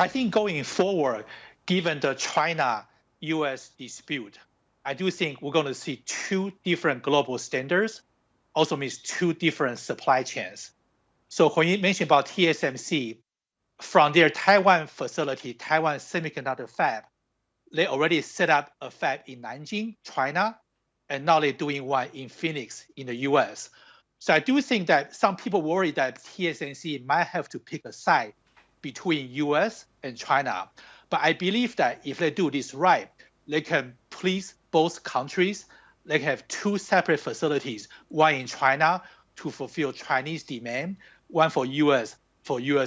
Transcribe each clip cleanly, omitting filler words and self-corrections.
I think going forward, given the China-US dispute, I do think we're going to see two different global standards, also means two different supply chains. So when you mentioned about TSMC, from their Taiwan facility, Taiwan semiconductor fab, they already set up a fab in Nanjing, China, and now they're doing one in Phoenix in the US. So I do think that some people worry that TSMC might have to pick a side between US and China. But I believe that if they do this right, they can please both countries. They can have two separate facilities, one in China to fulfill Chinese demand, one for US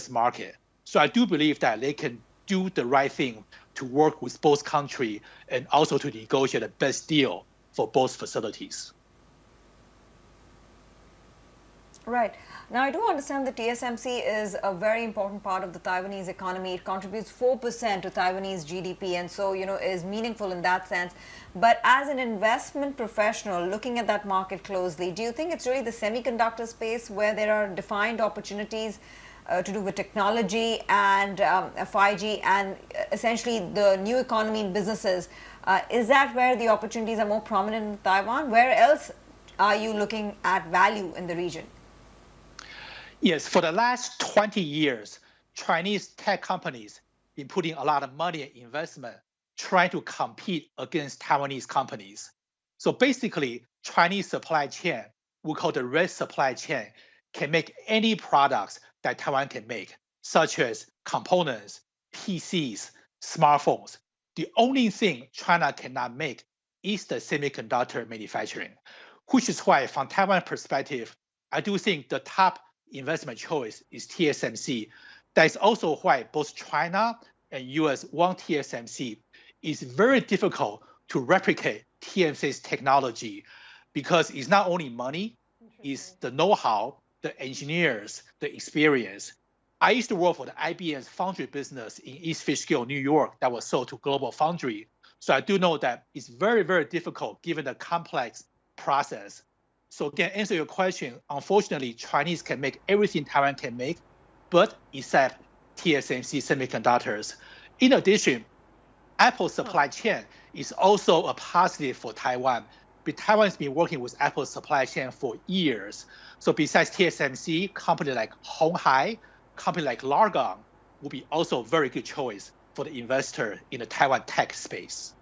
market. So I do believe that they can do the right thing to work with both countries and also to negotiate the best deal for both facilities. Right. Now, I do understand that TSMC is a very important part of the Taiwanese economy. It contributes 4% to Taiwanese GDP and so, is meaningful in that sense. But as an investment professional looking at that market closely, do you think it's really the semiconductor space where there are defined opportunities to do with technology and 5G and essentially the new economy in businesses? Is that where the opportunities are more prominent in Taiwan? Where else are you looking at value in the region? Yes, for the last 20 years, Chinese tech companies been putting a lot of money and investment trying to compete against Taiwanese companies. So basically, Chinese supply chain, we call the red supply chain, can make any products that Taiwan can make, such as components, PCs, smartphones. The only thing China cannot make is the semiconductor manufacturing, which is why from Taiwan perspective, I do think the top investment choice is TSMC. That is also why both China and US want TSMC. It's very difficult to replicate TSMC's technology because it's not only money, it's the know-how, the engineers, the experience. I used to work for the IBM's foundry business in East Fishkill, New York, that was sold to Global Foundry. So I do know that it's very, very difficult given the complex process. So again, answer your question, unfortunately, Chinese can make everything Taiwan can make, but except TSMC semiconductors. In addition, Apple's supply chain is also a positive for Taiwan. But Taiwan has been working with Apple's supply chain for years. So besides TSMC, company like Hon Hai, company like Largon will be also a very good choice for the investor in the Taiwan tech space.